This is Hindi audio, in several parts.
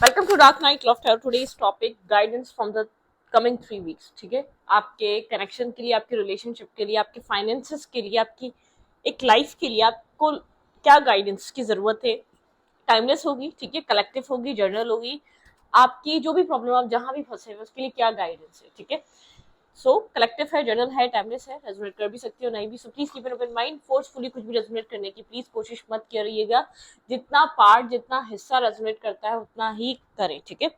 Welcome to dark night loft. Today's topic guidance from the coming 3 weeks. ठीक है, आपके कनेक्शन के लिए, आपके रिलेशनशिप के लिए, आपके फाइनेंसेस के लिए, आपकी एक लाइफ के लिए आपको क्या गाइडेंस की जरूरत है। टाइमलेस होगी, ठीक है, कलेक्टिव होगी, जर्नल होगी। आपकी जो भी प्रॉब्लम, आप जहां भी फंसे हुए उसके लिए क्या गाइडेंस है। ठीक है, सो कलेक्टिव है, जर्नल है, टाइमलेस है, रेजोनेट कर भी सकती हो, नहीं भी। So please keep an open mind. Forcefully कुछ भी रेजोनेट करने की प्लीज कोशिश मत करिएगा। जितना पार्ट, जितना हिस्सा रेजोनेट करता है उतना ही करें। ठीक है,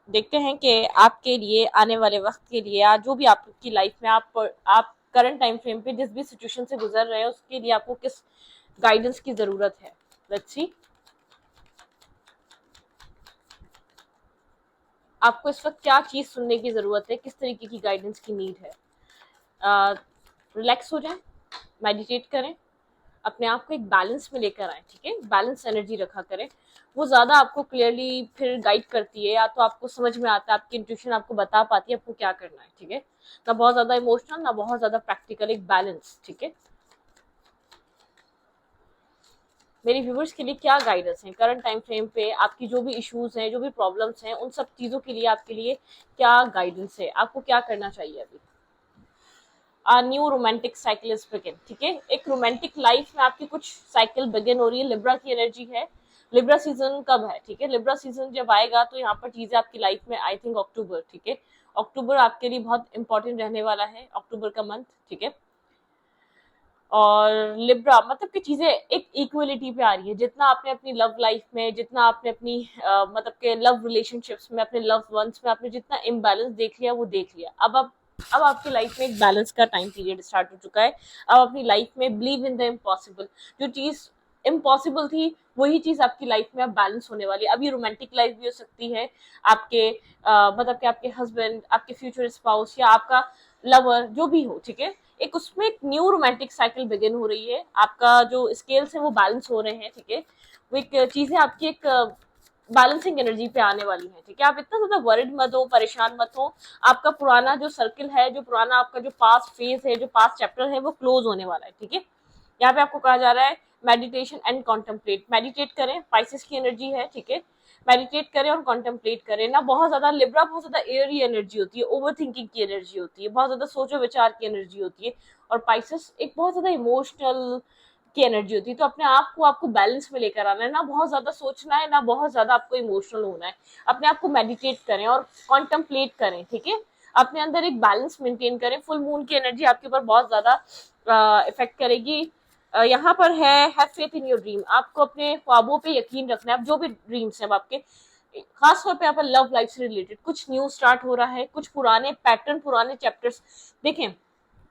देखते हैं कि आपके लिए आने वाले वक्त के लिए, या जो भी आपकी लाइफ में आप करंट टाइम फ्रेम पे जिस भी सिचुएशन से गुजर रहे हैं उसके लिए आपको किस गाइडेंस की जरूरत है। लेट्स सी, आपको इस वक्त क्या चीज सुनने की जरूरत है, किस तरीके की गाइडेंस की नीड है। रिलैक्स हो जाए, मेडिटेट करें, अपने आप को एक बैलेंस में लेकर आए। ठीक है, बैलेंस एनर्जी रखा करें, वो ज्यादा आपको क्लियरली फिर गाइड करती है, या तो आपको समझ में आता है, आपकी इंट्यूशन आपको बता पाती है आपको क्या करना है। ठीक है, ना बहुत ज्यादा इमोशनल, ना बहुत ज्यादा प्रैक्टिकल, एक बैलेंस। ठीक है, मेरे व्यूवर्स के लिए क्या गाइडेंस है करंट टाइम फ्रेम पे, आपकी जो भी इश्यूज हैं, जो भी प्रॉब्लम्स हैं, उन सब चीजों के लिए आपके लिए क्या गाइडेंस है, आपको क्या करना चाहिए अभी। New romantic cycle is begin. ठीक है, एक रोमांटिक लाइफ में आपकी कुछ साइकिल बिगिन हो रही है। लिब्रा की एनर्जी है। लिब्रा सीजन कब है? ठीक है, लिब्रा सीजन जब आएगा तो यहाँ पर चीजें आपकी लाइफ में, आई थिंक अक्टूबर। ठीक है, अक्टूबर आपके लिए बहुत इंपॉर्टेंट रहने वाला है, अक्टूबर का मंथ। ठीक है, और लिब्रा मतलब कि चीजें एक इक्वलिटी पे आ रही है। जितना आपने अपनी लव लाइफ में, जितना आपने अपनी मतलब के लव रिलेशनशिप्स में, अपने लव वंस में आपने जितना इम्बैलेंस देख लिया वो देख लिया। अब आपकी लाइफ में एक बैलेंस का टाइम पीरियड स्टार्ट हो चुका है। अब अपनी लाइफ में बिलीव इन द इम्पॉसिबल। जो चीज इम्पॉसिबल थी वही चीज आपकी लाइफ में अब बैलेंस होने वाली है। अब ये रोमांटिक लाइफ भी हो सकती है, आपके मतलब कि आपके हस्बैंड, आपके फ्यूचर स्पाउस, या आपका लवर, जो भी हो। ठीक है, एक उसमें एक न्यू रोमांटिक साइकिल बिगिन हो रही है। आपका जो स्केल्स है वो बैलेंस हो रहे हैं। ठीक है, वो एक चीजें आपकी एक बैलेंसिंग एनर्जी पे आने वाली है। ठीक है, आप इतना ज्यादा वरिड मत हो, परेशान मत हो। आपका पुराना जो सर्किल है, जो पुराना आपका जो पास्ट फेज है, जो पास्ट चैप्टर है, वो क्लोज होने वाला है। ठीक है, यहाँ पे आपको कहा जा रहा है मेडिटेशन एंड कॉन्टेम्पलेट। मेडिटेट करें, पाइसेस की एनर्जी है। ठीक है, मेडिटेट करें और कॉन्टेम्पलेट करें ना। बहुत ज्यादा लिब्रा बहुत ज्यादा एयरी एनर्जी होती है, ओवर थिंकिंग की एनर्जी होती है, बहुत ज्यादा सोचो विचार की एनर्जी होती है। और पाइसेस एक बहुत ज्यादा इमोशनल की एनर्जी होती है। तो अपने आप को आपको बैलेंस में लेकर आना है, ना बहुत ज्यादा सोचना है, ना बहुत ज्यादा आपको इमोशनल होना है। अपने आप को मेडिटेट करें और कॉन्टेम्पलेट करें। ठीक है, अपने अंदर एक बैलेंस मेंटेन करें। फुल मून की एनर्जी आपके ऊपर बहुत ज्यादा इफेक्ट करेगी। यहाँ पर है have faith in your dream. आपको अपने ख्वाबों पे यकीन रखना है। अब जो भी ड्रीम्स हैं आपके, खास तौर पे यहाँ पर लव लाइफ से रिलेटेड कुछ न्यू स्टार्ट हो रहा है, कुछ पुराने पैटर्न, पुराने चैप्टर्स। देखें,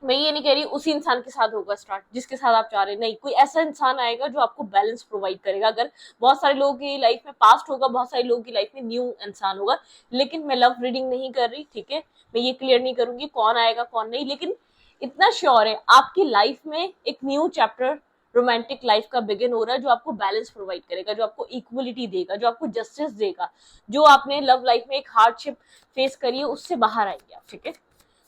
मैं ये नहीं कह रही उसी इंसान के साथ होगा स्टार्ट जिसके साथ आप चाह रहे हैं, नहीं, कोई ऐसा इंसान आएगा जो आपको बैलेंस प्रोवाइड करेगा। अगर बहुत सारे लोगों की लाइफ में पास्ट होगा, बहुत सारे लोगों की लाइफ में न्यू इंसान होगा, लेकिन मैं लव रीडिंग नहीं कर रही। ठीक है, मैं ये क्लियर नहीं करूंगी कौन आएगा कौन नहीं, लेकिन इतना श्योर है आपकी लाइफ में एक न्यू चैप्टर रोमांटिक लाइफ का बिगिन हो रहा है, जो आपको बैलेंस प्रोवाइड करेगा, जो आपको इक्वलिटी देगा, जो आपको जस्टिस देगा। जो आपने लव लाइफ में एक हार्डशिप फेस करी है उससे बाहर आएंगे आप। ठीक है,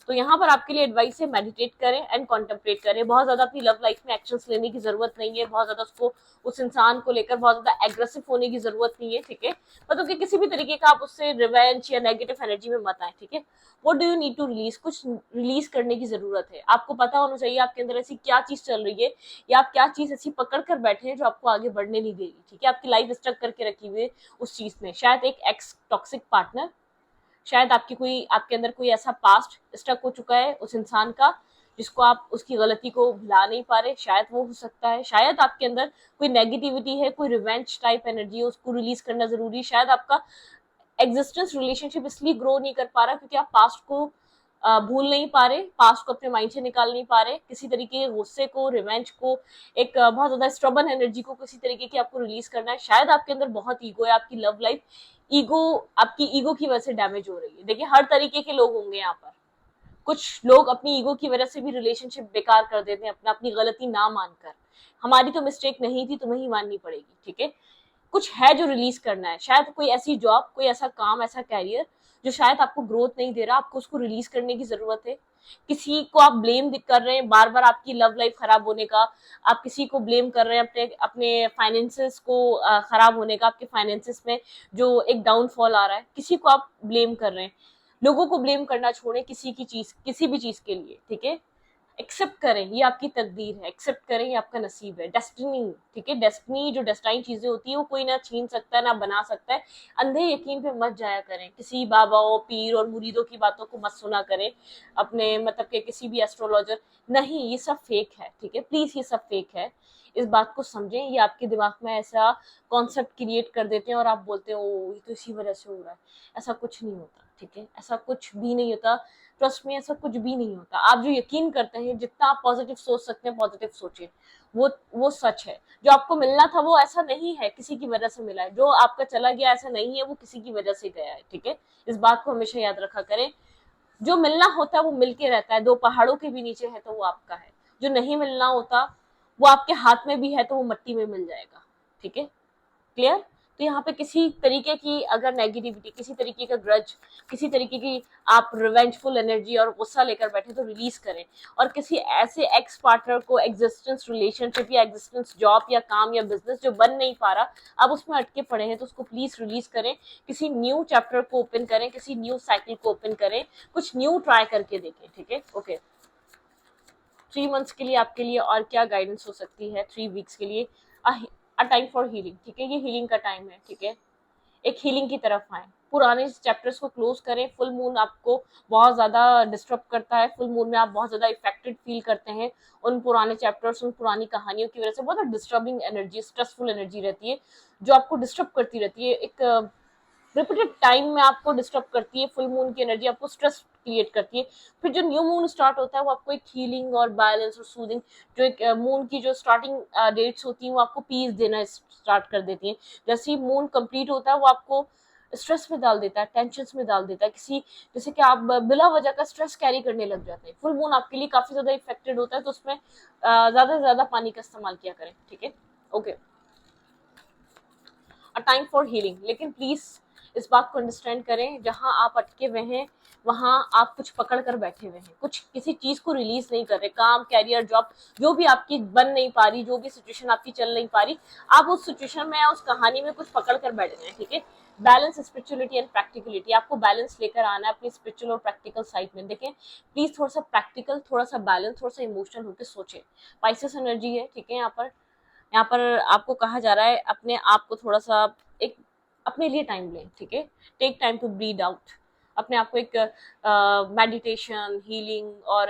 तो यहाँ पर आपके लिए एडवाइस है मेडिटेट करें एंड कॉन्टेम्पलेट करें। बहुत ज्यादा अपनी लव लाइफ में एक्शंस लेने की जरूरत नहीं है, बहुत ज्यादा उसको, उस इंसान को लेकर बहुत ज्यादा एग्रेसिव होने की जरूरत नहीं है। ठीक है, मतलब कि किसी भी तरीके का आप उससे रिवेंज या नेगेटिव एनर्जी में मत आए। ठीक है, what do you need to release, कुछ रिलीज करने की जरूरत है। आपको पता होना चाहिए आपके अंदर ऐसी क्या चीज चल रही है, या आप क्या चीज ऐसी पकड़ कर बैठे हैं जो आपको आगे बढ़ने नहीं दे रही। ठीक है, आपकी लाइफ स्टक करके रखी हुई है उस चीज में। शायद एक एक्स टॉक्सिक पार्टनर, शायद आपके अंदर कोई ऐसा पास्ट स्टक हो चुका है उस इंसान का जिसको आप उसकी गलती को भुला नहीं पा रहे। शायद वो हो सकता है, शायद आपके अंदर कोई नेगेटिविटी है, कोई रिवेंज टाइप एनर्जी है, उसको रिलीज करना जरूरी है। शायद आपका एग्जिस्टेंस रिलेशनशिप इसलिए ग्रो नहीं कर पा रहा क्योंकि आप पास्ट को भूल नहीं पा रहे, पास्ट को अपने माइंड से निकाल नहीं पा रहे। किसी तरीके के गुस्से को, रिवेंज को, एक बहुत ज्यादा स्ट्रबन एनर्जी को किसी तरीके की आपको रिलीज करना है। शायद आपके अंदर बहुत ईगो है, आपकी लव लाइफ ईगो, आपकी ईगो की वजह से डैमेज हो रही है। देखिए, हर तरीके के लोग होंगे यहाँ पर। कुछ लोग अपनी ईगो की वजह से भी रिलेशनशिप बेकार कर देते हैं, अपनी गलती ना मानकर। हमारी तो मिस्टेक नहीं थी, तुम्हें ही माननी पड़ेगी। ठीक है, कुछ है जो रिलीज करना है। शायद कोई ऐसी जॉब, कोई ऐसा काम, ऐसा कैरियर जो शायद आपको ग्रोथ नहीं दे रहा, आपको उसको रिलीज करने की जरूरत है। किसी को आप ब्लेम कर रहे हैं बार बार आपकी लव लाइफ खराब होने का, आप किसी को ब्लेम कर रहे हैं अपने अपने फाइनेंसेस को खराब होने का, आपके फाइनेंसेस में जो एक डाउनफॉल आ रहा है, किसी को आप ब्लेम कर रहे हैं। लोगों को ब्लेम करना छोड़ें किसी की चीज, किसी भी चीज के लिए, ठीक है। एक्सेप्ट करें ये आपकी तकदीर है, एक्सेप्ट करें ये आपका नसीब है, डेस्टिनी, ठीक है। डेस्टिनी जो डेस्टाइन चीजें होती है वो कोई ना छीन सकता है ना बना सकता है। अंधे यकीन पे मत जाया करें, किसी बाबाओं पीर और मुरीदों की बातों को मत सुना करें, अपने मतलब के किसी भी एस्ट्रोलॉजर, नहीं ये सब फेक है, ठीक है। प्लीज ये सब फेक है, इस बात को समझें। ये आपके दिमाग में ऐसा कॉन्सेप्ट क्रिएट कर देते हैं और आप बोलते हो ये तो इसी वजह से हो रहा है। ऐसा कुछ नहीं होता, ठीक है, ऐसा कुछ भी नहीं होता। ट्रस्ट में ऐसा कुछ भी नहीं होता। आप जो यकीन करते हैं, जितना आप पॉजिटिव सोच सकते हैं पॉजिटिव सोचिए, वो सच है। जो आपको मिलना था वो ऐसा नहीं है किसी की वजह से मिला है, जो आपका चला गया ऐसा नहीं है वो किसी की वजह से गया है, ठीक है। इस बात को हमेशा याद रखा करें। जो मिलना होता है वो मिलके रहता है, दो पहाड़ों के भी नीचे है तो वो आपका है। जो नहीं मिलना होता वो आपके हाथ में भी है तो वो मट्टी में मिल जाएगा, ठीक है। क्लियर। तो यहाँ पे किसी तरीके की अगर नेगेटिविटी, किसी तरीके का ग्रज, किसी तरीके की आप रिवेंजफुल एनर्जी और गुस्सा लेकर बैठे तो रिलीज करें। और किसी ऐसे एक्स पार्टनर को एग्जिस्टेंस रिलेशनशिप या एग्जिस्टेंस जॉब या काम या बिजनेस जो बन नहीं पा रहा, आप उसमें अटके पड़े हैं तो उसको प्लीज रिलीज करें। किसी न्यू चैप्टर को ओपन करें, किसी न्यू साइकिल को ओपन करें, कुछ न्यू ट्राई करके देखें, ठीक है। ओके, 3 मंथ्स के लिए आपके लिए और क्या गाइडेंस हो सकती है, 3 वीक्स के लिए। अ टाइम फॉर हीलिंग, ठीक है। ये हीलिंग का टाइम है, ठीक है। एक हीलिंग की तरफ आए, पुराने चैप्टर्स को क्लोज करें। फुल मून आपको बहुत ज्यादा डिस्टर्ब करता है, फुल मून में आप बहुत ज्यादा इफेक्टेड फील करते हैं उन पुराने चैप्टर्स, उन पुरानी कहानियों की वजह से। बहुत डिस्टर्बिंग एनर्जी, स्ट्रेसफुल एनर्जी रहती है जो आपको डिस्टर्ब करती रहती है, एक रिपीटेड टाइम में आपको डिस्टर्ब करती है। फुल मून की एनर्जी आपको स्ट्रेस क्रिएट करती है। फिर जो न्यू मून स्टार्ट होता है वो आपको एक हीलिंग और बैलेंस और सूदिंग, जो एक मून की जो स्टार्टिंग डेट्स होती हैं वो आपको पीस देना स्टार्ट कर देती हैं। जैसे ही मून कंप्लीट होता है वो आपको स्ट्रेस में डाल देता है, टेंशन में डाल देता है, किसी जैसे कि आप बिला वजह का स्ट्रेस कैरी करने लग जाते हैं। फुल मून आपके लिए काफी ज्यादा इफेक्टेड होता है, तो उसमें ज्यादा से ज्यादा पानी का इस्तेमाल किया करें, ठीक है। Okay, a time for healing, लेकिन प्लीज इस बात को अंडरस्टैंड करें, जहां आप अटके हुए हैं वहां आप कुछ पकड़ कर बैठे हुए हैं, कुछ किसी चीज को रिलीज नहीं कर रहे। काम, कैरियर, जॉब जो भी आपकी बन नहीं पा रही, जो भी सिचुएशन आपकी चल नहीं पा रही, आप उस सिचुएशन में, उस कहानी में कुछ पकड़ कर बैठ गए, ठीक है। बैलेंस, स्पिरिचुअलिटी एंड प्रैक्टिकलिटी, आपको बैलेंस लेकर आना है अपनी स्पिरिचुअल और प्रैक्टिकल साइड में। देखें प्लीज, थोड़ा सा प्रैक्टिकल, थोड़ा सा बैलेंस, थोड़ा सा इमोशनल होकर सोचे। पाइसेस एनर्जी है, ठीक है। यहाँ पर आपको कहा जा रहा है अपने आप को थोड़ा सा एक अपने लिए टाइम लें, ठीक है। Take time to breathe out, अपने आप को एक मेडिटेशन, हीलिंग और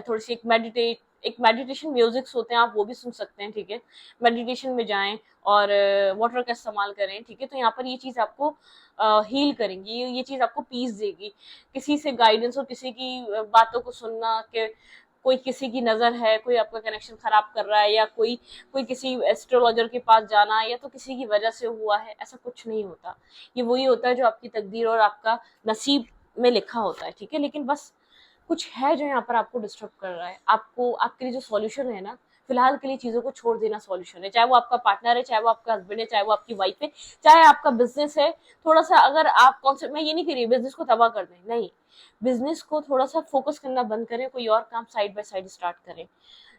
थोड़ी सी एक मेडिटेशन म्यूजिक्स होते हैं, आप वो भी सुन सकते हैं, ठीक है। मेडिटेशन में जाएं और वाटर का इस्तेमाल करें, ठीक है। तो यहाँ पर ये चीज़ आपको हील करेंगी, ये चीज़ आपको पीस देगी। किसी से गाइडेंस और किसी की बातों को सुनना कि कोई किसी की नज़र है, कोई आपका कनेक्शन खराब कर रहा है, या कोई कोई किसी एस्ट्रोलॉजर के पास जाना, या तो किसी की वजह से हुआ है, ऐसा कुछ नहीं होता। ये वही होता है जो आपकी तकदीर और आपका नसीब में लिखा होता है, ठीक है। लेकिन बस कुछ है जो यहाँ पर आपको डिस्टर्ब कर रहा है। आपको, आपके लिए जो सॉल्यूशन है ना, फिलहाल के लिए चीजों को छोड़ देना सॉल्यूशन है। चाहे वो आपका पार्टनर है, चाहे वो आपका हस्बैंड है, चाहे वो आपकी वाइफ है, चाहे आपका बिजनेस है। थोड़ा सा अगर आप कॉन्सेप्ट, मैं ये नहीं कह रही बिजनेस को तबाह कर दें, नहीं, बिजनेस को थोड़ा सा फोकस करना बंद करें, कोई और काम साइड बाय साइड स्टार्ट करें।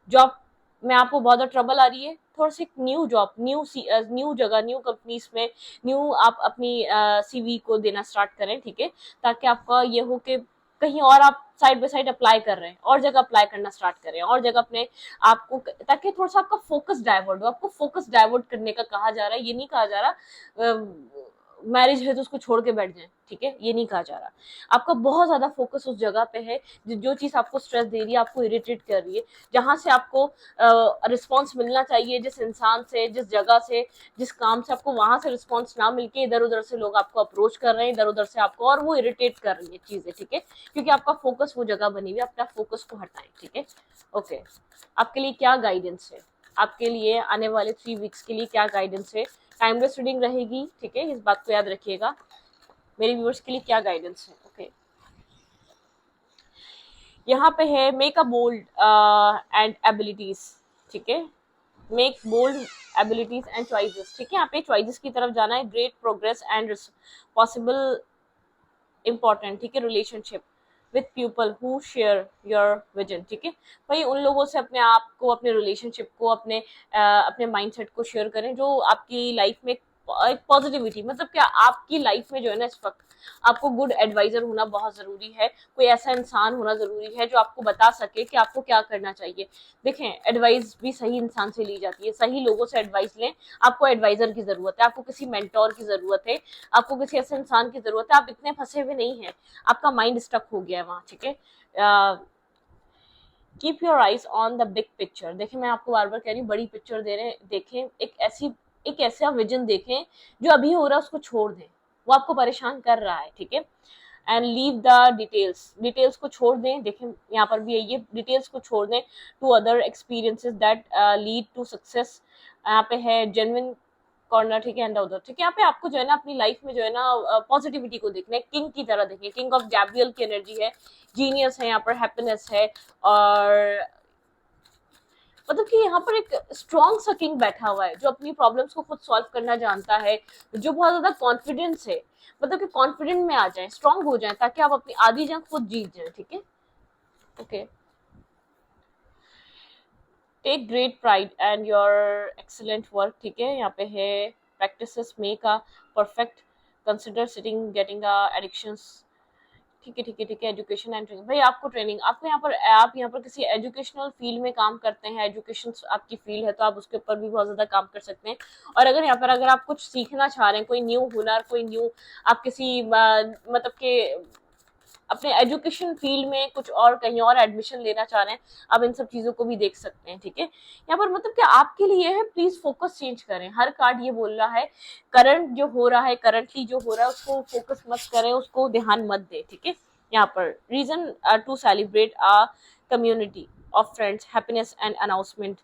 जॉब में आपको बहुत ज्यादा ट्रबल आ रही है, थोड़ा सा एक न्यू जॉब, न्यू जगह, न्यू कंपनीज में न्यू आप अपनी सीवी को देना स्टार्ट करें, ठीक है। ताकि आपका ये हो कि कहीं और आप साइड बाय साइड अप्लाई कर रहे हैं, और जगह अप्लाई करना स्टार्ट करें, और जगह अपने आपको, ताकि थोड़ा सा आपका फोकस डाइवर्ट हो। आपको फोकस डाइवर्ट करने का कहा जा रहा है, ये नहीं कहा जा रहा मैरिज है तो उसको छोड़ के बैठ जाए, ठीक है, ये नहीं कहा जा रहा। आपका बहुत ज्यादा फोकस उस जगह पे है जो चीज आपको स्ट्रेस दे रही है, आपको इरिटेट कर रही है, जहां से आपको रिस्पॉन्स मिलना चाहिए, जिस इंसान से, जिस जगह से, जिस काम से, आपको वहां से रिस्पॉन्स ना मिलके इधर उधर से लोग आपको अप्रोच कर रहे हैं, इधर उधर से आपको, और वो इरिटेट कर रही है चीजें, ठीक है। क्योंकि आपका फोकस वो जगह बनी हुई है, अपना फोकस को हटाएं, ठीक है। ओके, आपके लिए क्या गाइडेंस है, आपके लिए आने वाले 3 वीक्स के लिए क्या गाइडेंस है। टाइमलेस रीडिंग रहेगी, ठीक है, इस बात को याद रखिएगा। मेरे व्यूअर्स के लिए क्या गाइडेंस है, ओके। यहाँ पे है make a bold and abilities, ठीक है। Make bold abilities and choices, ठीक है। यहाँ पे चॉइसेस की तरफ जाना है। Great progress and possible important, ठीक है, relationship with people who share your vision, ठीक है। भाई उन लोगों से अपने आप को, अपने रिलेशनशिप को, अपने माइंडसेट को शेयर करें जो आपकी लाइफ में एक पॉजिटिविटी, मतलब क्या आपकी लाइफ में जो है ना इस वक्त आपको गुड एडवाइजर होना बहुत जरूरी है। कोई ऐसा इंसान होना जरूरी है जो आपको बता सके कि आपको क्या करना चाहिए। देखें, एडवाइस भी सही इंसान से ली जाती है, सही लोगों से एडवाइस लें। आपको एडवाइजर की जरूरत है, आपको किसी मेंटोर की जरूरत है, आपको किसी ऐसे इंसान की जरूरत है। आप इतने फंसे हुए नहीं हैं, आपका माइंड स्टक हो गया है वहां, ठीक है। Keep your eyes on the big picture. देखें, मैं आपको बार बार कह रही हूँ, बड़ी पिक्चर दे रहे देखें, एक ऐसा विजन देखें जो अभी हो रहा है उसको छोड़ दें, वो आपको परेशान कर रहा है, ठीक है। And leave the details, details को छोड़ दें। देखें यहाँ पर भी यही है, डिटेल्स को छोड़ दें to other experiences that lead to success. यहाँ पे है जेन्युइन कॉर्नर, ठीक है, एंड उधर, ठीक है। यहाँ पे आपको जो है ना अपनी लाइफ में जो है ना पॉजिटिविटी को देखना है, किंग की तरह देखें, किंग ऑफ गैब्रियल की एनर्जी है, जीनियस है यहाँ पर, हैप्पीनेस है, और मतलब कि यहाँ पर एक स्ट्रॉन्ग सा किंग बैठा हुआ है जो अपनी प्रॉब्लम्स को खुद सॉल्व करना जानता है, जो बहुत ज्यादा कॉन्फिडेंस है, मतलब कि कॉन्फिडेंट में आ जाए, स्ट्रॉन्ग हो जाए, ताकि आप अपनी आधी जंग खुद जीत जाए, ठीक है। Okay, take great pride and your excellent work, ठीक है। यहाँ पे है practices make a perfect, consider sitting getting addictions, ठीक है, ठीक है, ठीक है। एजुकेशन एंड ट्रेनिंग, भाई आपको ट्रेनिंग, आपको यहाँ पर, आप यहाँ पर किसी एजुकेशनल फील्ड में काम करते हैं, एजुकेशन आपकी फील्ड है, तो आप उसके ऊपर भी बहुत ज्यादा काम कर सकते हैं। और अगर यहाँ पर अगर आप कुछ सीखना चाह रहे हैं, कोई न्यू हुनर, कोई न्यू, आप किसी मतलब के अपने एजुकेशन फील्ड में कुछ और कहीं और एडमिशन लेना चाह रहे हैं, आप इन सब चीजों को भी देख सकते हैं, ठीक है। यहाँ पर मतलब कि आपके लिए है, प्लीज फोकस चेंज करें। हर कार्ड ये बोल रहा है, करंट जो हो रहा है, करंटली जो हो रहा है उसको फोकस मत करें, उसको ध्यान मत दें, ठीक है। यहाँ पर reason to celebrate a community of friends, happiness and announcement,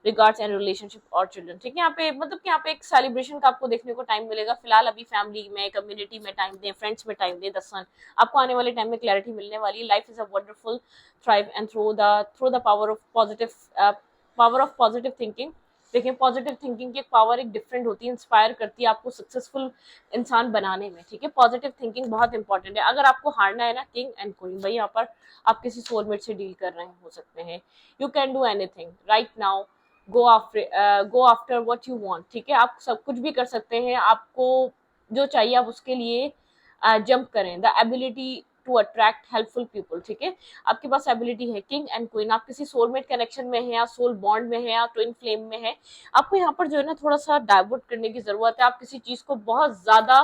regards and relationship और चिल्ड्रन, ठीक है। यहाँ पे मतलब कि यहाँ पे एक सेलिब्रेशन का आपको देखने को टाइम मिलेगा। फिलहाल अभी फैमिली में, कम्युनिटी में टाइम दें, फ्रेंड्स में टाइम दें, दसन आपको आने वाले टाइम में क्लैरिटी मिलने वाली है। Life is a wonderful thrive and through the power of positive thinking. देखिए, पॉजिटिव थिंकिंग की एक पावर एक डिफरेंट होती है, इंस्पायर करती है आपको सक्सेसफुल इंसान बनाने में, ठीक है। पॉजिटिव थिंकिंग बहुत इंपॉर्टेंट है। अगर आपको हारना है ना, किंग एंड क्वीन, भाई यहाँ पर आप किसी सोलमेट से डील कर रहे हो सकते हैं। You can do anything right now, go after what you want, ठीक है। आप सब कुछ भी कर सकते हैं, आपको जो चाहिए आप उसके लिए जंप करें। The ability to attract helpful people, ठीक है। आपके पास एबिलिटी है, किंग एंड क्वीन, आप किसी सोलमेट कनेक्शन में है, या सोल बॉन्ड में है, या ट्विन फ्लेम में है। आपको यहाँ पर जो है ना थोड़ा सा डाइवर्ट करने की जरूरत है। आप किसी चीज को बहुत ज्यादा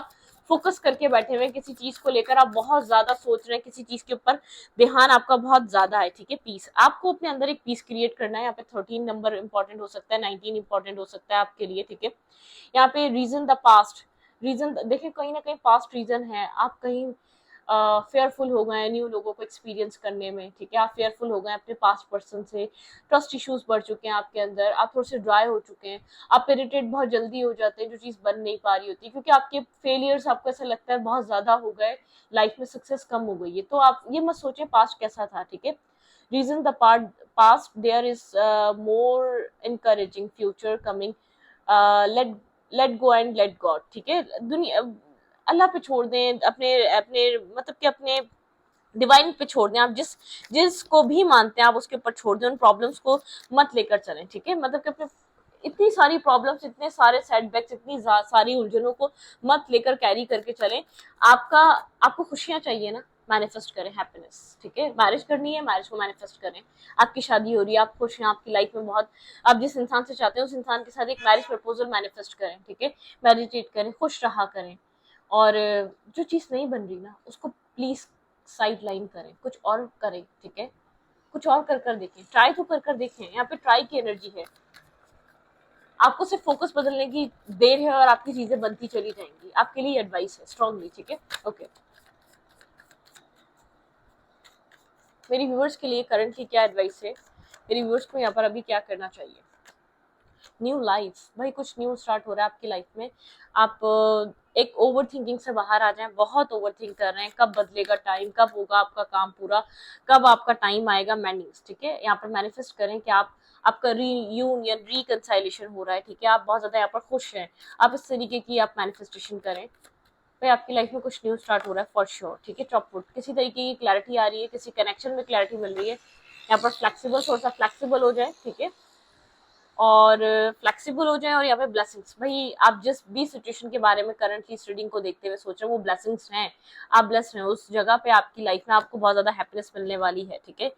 फोकस करके बैठे हुए हैं, किसी चीज को लेकर आप बहुत ज्यादा सोच रहे हैं, किसी चीज के ऊपर ध्यान आपका बहुत ज्यादा है, ठीक है। पीस, आपको अपने अंदर एक पीस क्रिएट करना है। यहाँ पे 13 नंबर इंपॉर्टेंट हो सकता है, 19 इंपॉर्टेंट हो सकता है आपके लिए, ठीक है। यहाँ पे रीजन द पास्ट, रीजन देखिए, कहीं ना कहीं पास्ट रीजन है, आप कहीं फेयरफुल हो गए हैं न्यू लोगों को एक्सपीरियंस करने में, ठीक है। आप फेयरफुल हो गए अपने पास्ट पर्सन से, ट्रस्ट इश्यूज बढ़ चुके हैं आपके अंदर, आप थोड़े से ड्राई हो चुके हैं, आप इरिटेट बहुत जल्दी हो जाते हैं जो चीज़ बन नहीं पा रही होती, क्योंकि आपके फेलियर्स आपको ऐसा लगता है बहुत ज़्यादा हो गए, लाइफ में सक्सेस कम हो गई है। तो आप ये मत सोचें पास्ट कैसा था, ठीक है। Reason the past, there is more encouraging future coming, let let go and let God, ठीक है। दुनिया, अल्लाह पे छोड़ दें, अपने अपने मतलब कि अपने डिवाइन पे छोड़ दें। आप जिसको भी मानते हैं आप उसके ऊपर छोड़ दें, उन प्रॉब्लम्स को मत लेकर चलें, ठीक है। मतलब कि अपने इतनी सारी प्रॉब्लम्स, इतने सारे सेटबैक्स, इतनी सारी उलझनों को मत लेकर कैरी करके चलें। आपको खुशियां चाहिए ना, मैनिफेस्ट करें हैप्पीनेस, ठीक है। मैरिज करनी है, मैरिज को मैनिफेस्ट करें। आपकी शादी हो रही है, आप खुश हैं, आपकी लाइफ में बहुत, आप जिस इंसान से चाहते हैं उस इंसान के साथ एक मैरिज प्रपोजल मैनिफेस्ट करें, ठीक है। मेडिटेट करें, खुश रहा करें, और जो चीज़ नहीं बन रही ना उसको प्लीज साइड लाइन करें, कुछ और करें, ठीक है। कुछ और कर देखें, ट्राई तो कर देखें। यहाँ पे ट्राई की एनर्जी है, आपको सिर्फ फोकस बदलने की देर है और आपकी चीजें बनती चली जाएंगी। आपके लिए एडवाइस है स्ट्रांगली, ठीक है। ओके, मेरी व्यूअर्स के लिए करंटली क्या एडवाइस है, मेरी व्यूअर्स को यहाँ पर अभी क्या करना चाहिए। न्यू लाइफ, भाई कुछ न्यू स्टार्ट हो रहा है आपकी लाइफ में। आप एक ओवर थिंकिंग से बाहर आ जाएं, बहुत ओवर थिंक कर रहे हैं, कब बदलेगा टाइम, कब होगा आपका काम पूरा, कब आपका टाइम आएगा, मैनिंग्स, ठीक है। यहाँ पर मैनिफेस्ट करें कि आपका रीयूनियन, रिकंसाइलेशन हो रहा है, ठीक है। आप बहुत ज्यादा यहाँ पर खुश हैं, आप इस तरीके की आप मैनिफेस्टेशन करें। भाई आपकी लाइफ में कुछ न्यू स्टार्ट हो रहा है फॉर श्योर, ठीक है। चॉपवुड, किसी तरीके की क्लैरिटी आ रही है, किसी कनेक्शन में क्लैरिटी मिल रही है। यहाँ पर फ्लेक्सिबल, थोड़ा सा फ्लेक्सिबल हो जाए, ठीक है। और फ्लेक्सिबल हो जाए, और यहाँ पे ब्लेसिंग्स, भाई आप जिस भी सिचुएशन के बारे में करंटली इस रीडिंग को देखते हुए सोच रहे हो वो ब्लेसिंग्स हैं। आप ब्लेस्ड हैं उस जगह पे, आपकी लाइफ में आपको बहुत ज्यादा हैप्पीनेस मिलने वाली है, ठीक है।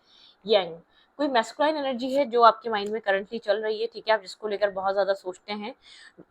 यंग, कोई मैस्कुलाइन एनर्जी है जो आपके माइंड में करंटली चल रही है, ठीक है, आप जिसको लेकर बहुत ज्यादा सोचते हैं।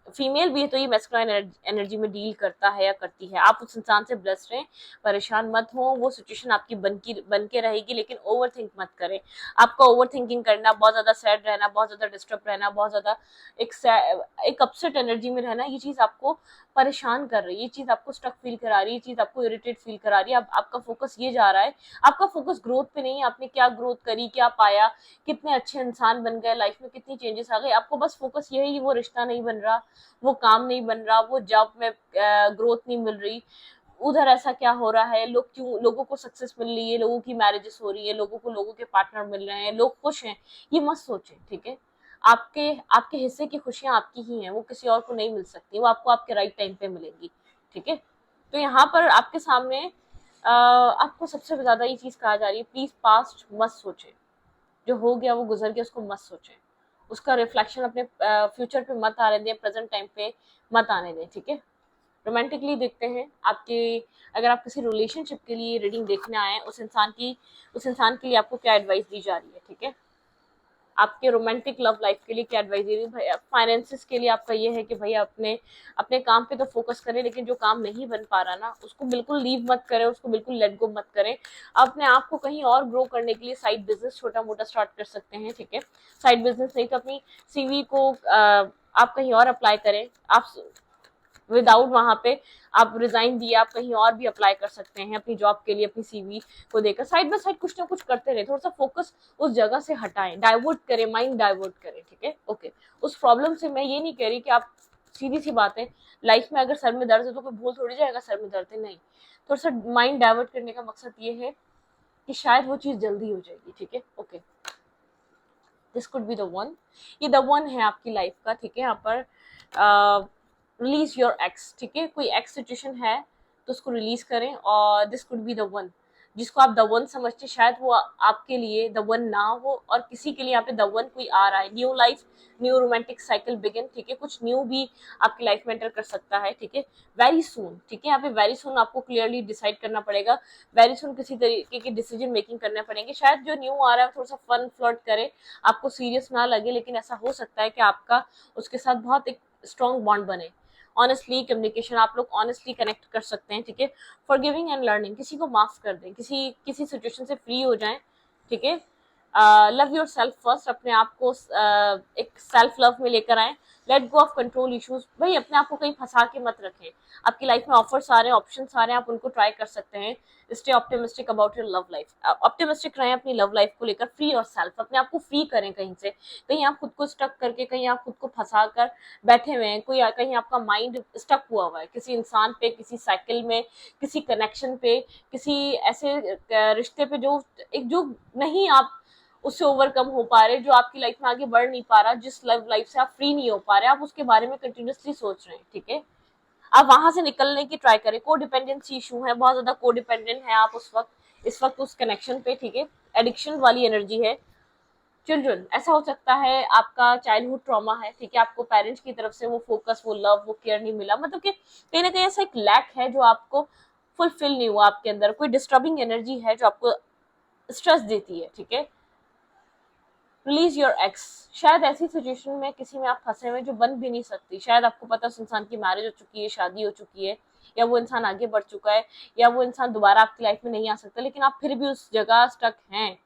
फीमेल भी है तो ये मैस्कुलाइन एनर्जी में डील करता है या करती है। आप उस इंसान से ब्लेस्ड रहें, परेशान मत हो, वो सिचुएशन आपकी बन के रहेगी, लेकिन ओवर थिंक मत करें। आपका ओवर थिंकिंग करना, बहुत ज्यादा सैड रहना, बहुत ज्यादा डिस्टर्ब रहना, बहुत ज्यादा एक अपसेट एनर्जी में रहना, ये चीज आपको परेशान कर रही है, ये चीज आपको स्टक फील करा रही है, ये चीज आपको इरिटेट फील करा रही है। अब आपका फोकस ये जा रहा है, आपका फोकस ग्रोथ पे नहीं है, आपने क्या ग्रोथ करी, क्या पाया, कितने अच्छे इंसान बन गए, लाइफ में कितनी चेंजेस आ गए, आपको बस फोकस यही है, वो रिश्ता नहीं बन रहा, वो काम नहीं बन रहा, वो जॉब में ग्रोथ नहीं मिल रही, उधर ऐसा क्या हो रहा है, लोग क्यों, लोगों को सक्सेस मिल रही है, लोगों की मैरिजेस हो रही है, लोगों को लोगों के पार्टनर मिल रहे हैं, लोग खुश हैं, ये मत सोचें, ठीक है। आपके आपके हिस्से की खुशियां आपकी ही हैं, वो किसी और को नहीं मिल सकती, वो आपको आपके राइट टाइम पे मिलेंगी, ठीक है। तो यहाँ पर आपके सामने आपको सबसे ज्यादा ये चीज कहा जा रही है, प्लीज पास्ट मत सोचे, जो हो गया वो गुजर गया, उसको मत सोचे, उसका रिफ्लेक्शन अपने फ्यूचर पे मत आने दें, प्रेजेंट टाइम पे मत आने दें, ठीक है। रोमांटिकली देखते हैं आपके, अगर आप किसी रिलेशनशिप के लिए रीडिंग देखने आए, उस इंसान के लिए आपको क्या एडवाइस दी जा रही है, ठीक है। आपके रोमांटिक लव लाइफ के लिए क्या एडवाइस दे रही है भाई। फाइनेंसिस के लिए आपका ये है कि भाई अपने अपने काम पे तो फोकस करें, लेकिन जो काम नहीं बन पा रहा ना, उसको बिल्कुल लीव मत करें, उसको बिल्कुल लेट गो मत करें। अपने आप को कहीं और ग्रो करने के लिए साइड बिजनेस छोटा मोटा स्टार्ट कर सकते हैं, ठीक है। साइड बिजनेस नहीं तो अपनी सीवी को आप कहीं और अप्लाई करें, आप विदाउट वहां पे आप रिजाइन दिए, आप कहीं और भी अप्लाई कर सकते हैं अपनी जॉब के लिए, अपनी सीवी को देकर साइड बाय साइड कुछ ना कुछ करते रहे, थोड़ा सा फोकस उस जगह से हटाएं, डाइवर्ट करें, माइंड डाइवर्ट करें, ठीक है, ओके। उस प्रॉब्लम से मैं ये नहीं कह रही कि आप, सीधी सी बात है, लाइफ में अगर सर में दर्द है तो कोई भूल थोड़ी जाएगा सर में दर्द है, नहीं। थोड़ा सा माइंड डाइवर्ट करने का मकसद ये है कि शायद वो चीज जल्दी हो जाएगी, ठीक है, okay. This could be the one, ये द वन है आपकी लाइफ का, ठीक है। यहाँ पर रिलीज योर एक्स, ठीक है, कोई एक्स सिचुएशन है तो उसको रिलीज करें, और this could be the one, जिसको आप द वन समझते, शायद वो आपके लिए द वन ना हो, और किसी के लिए यहाँ पे द वन कोई आ रहा है, new life, new romantic cycle begin, ठीक है, कुछ न्यू भी आपकी लाइफ में एंटर कर सकता है, ठीक है, वेरी सून, ठीक है। यहाँ पे वेरी सून आपको क्लियरली डिसाइड करना पड़ेगा, वेरी सून किसी तरीके की डिसीजन मेकिंग करने पड़ेंगे, शायद जो न्यू आ रहा है थोड़ा सा फन फ्लर्ट करे, आपको सीरियस ना लगे, लेकिन ऐसा हो सकता है कि आपका उसके साथ बहुत एक स्ट्रॉन्ग बॉन्ड बने। ऑनेस्टली कम्युनिकेशन, आप लोग ऑनेस्टली कनेक्ट कर सकते हैं, ठीक है। फॉरगिविंग एंड लर्निंग, किसी को माफ कर दें, किसी किसी सिचुएशन से फ्री हो जाएं, ठीक है। लव योर सेल्फ फर्स्ट, अपने आप को एक सेल्फ लव में लेकर आए, let go of control issues, भाई अपने आप को कहीं फंसा के मत रखें, आपकी लाइफ में ऑफर्स आ रहे हैं, ऑप्शन आ रहे हैं, आप उनको ट्राई कर सकते हैं। Stay optimistic about your love life, optimistic रहें अपनी लव लाइफ को लेकर, फ्री और सेल्फ, अपने आप को फ्री करें कहीं से, कहीं आप खुद को स्टक करके, कहीं आप खुद को फंसा कर बैठे हुए हैं, कोई कहीं आपका माइंड स्टक हुआ है किसी इंसान पे, किसी साइकिल में, किसी कनेक्शन पे, किसी ऐसे रिश्ते पे जो एक जो नहीं आप उससे ओवरकम हो पा रहे, जो आपकी लाइफ में आगे बढ़ नहीं पा रहा, जिस लव लाइफ से आप फ्री नहीं हो पा रहे, आप उसके बारे में कंटिन्यूसली सोच रहे हैं, ठीक है। आप वहां से निकलने की ट्राई करें, को डिपेंडेंसी इशू है, बहुत ज्यादा को डिपेंडेंट है आप इस वक्त उस कनेक्शन पे, ठीक है। एडिक्शन वाली एनर्जी है। चिल्ड्रन, ऐसा हो सकता है आपका चाइल्डहुड ट्रॉमा है, ठीक है, आपको पेरेंट्स की तरफ से वो फोकस, वो लव, वो केयर नहीं मिला, मतलब कि कहीं ना कहीं ऐसा एक लैक है जो आपको फुलफिल नहीं हुआ, आपके अंदर कोई डिस्टर्बिंग एनर्जी है जो आपको स्ट्रेस देती है, ठीक है। रिलीज योर एक्स, शायद ऐसी सिचुएशन में किसी में आप फंसे हुए जो बन भी नहीं सकती, शायद आपको पता है उस इंसान की मैरिज हो चुकी है, शादी हो चुकी है, या वो इंसान आगे बढ़ चुका है, या वो इंसान दोबारा आपकी लाइफ में नहीं आ सकता, लेकिन आप फिर भी उस जगह स्टक हैं।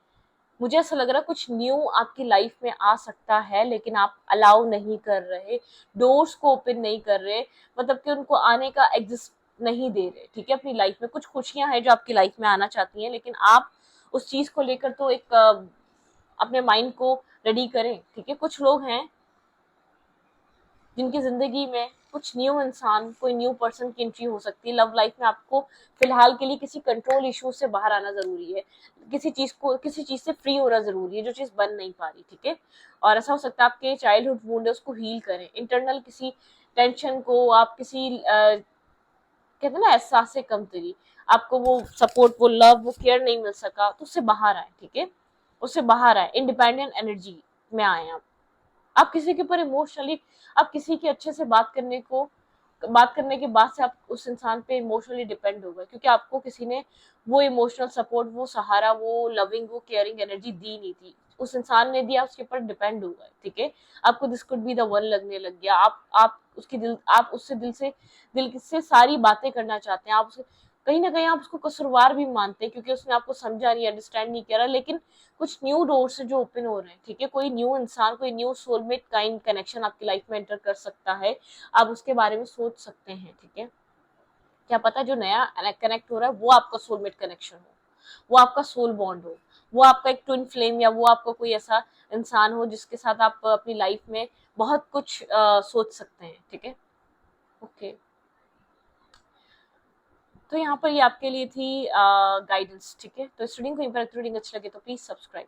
मुझे ऐसा लग रहा है कुछ न्यू आपकी लाइफ में आ सकता है, लेकिन आप अलाउ नहीं कर रहे, डोर्स को ओपन नहीं कर रहे, मतलब कि उनको आने का एग्जिस्ट नहीं दे रहे, ठीक है। अपनी लाइफ में कुछ खुशियां हैं जो आपकी लाइफ में आना चाहती हैं, लेकिन आप उस चीज को लेकर तो एक अपने माइंड को रेडी करें, ठीक है। कुछ लोग हैं जिनकी जिंदगी में कुछ न्यू इंसान, कोई न्यू पर्सन की एंट्री हो सकती है लव लाइफ में। आपको फिलहाल के लिए किसी कंट्रोल इशू से बाहर आना जरूरी है, किसी चीज से फ्री होना जरूरी है जो चीज बन नहीं पा रही, ठीक है। और ऐसा हो सकता है आपके चाइल्डहुड वुंड है उसको हील करें, इंटरनल किसी टेंशन को आप किसी कहते हैं ना एहसास से कमतरी, आपको वो सपोर्ट, वो लव, वो केयर नहीं मिल सका, तो उससे बाहर आए, ठीक है, उससे बाहर आए, इंडिपेंडेंट एनर्जी में आए आप किसी के ऊपर इमोशनली, आप किसी के अच्छे से बात करने के बाद से आप उस इंसान पे इमोशनली डिपेंड हो गए, क्योंकि आपको किसी ने वो इमोशनल सपोर्ट, वो सहारा, वो लविंग, वो केयरिंग एनर्जी दी नहीं थी, उस इंसान ने दिया, उसके ऊपर डिपेंड हो गए, ठीक है। आपको this could be the one लगने लग गया, आप उससे दिल से सारी बातें करना चाहते हैं, आप उसके कहीं ना कहीं आप उसको कसूरवार भी मानते हैं, क्योंकि उसने आपको समझा नहीं, अंडरस्टैंड नहीं किया, लेकिन कुछ न्यू डोर से जो ओपन हो रहे हैं, ठीक है, कोई न्यू इंसान, कोई न्यू सोलमेट काइंड कनेक्शन आपकी लाइफ में एंटर कर सकता है, आप उसके बारे में सोच सकते हैं, ठीक है। क्या पता जो नया कनेक्ट हो रहा है वो आपका सोलमेट कनेक्शन हो, वो आपका सोल बॉन्ड हो, वो आपका एक ट्विन फ्लेम, या वो आपका कोई ऐसा इंसान हो जिसके साथ आप अपनी लाइफ में बहुत कुछ सोच सकते हैं, ठीक है। ओके, तो यहाँ पर ये आपके लिए थी गाइडेंस, ठीक है। तो स्टूडिंग को रीडिंग अच्छी लगे तो प्लीज सब्सक्राइब।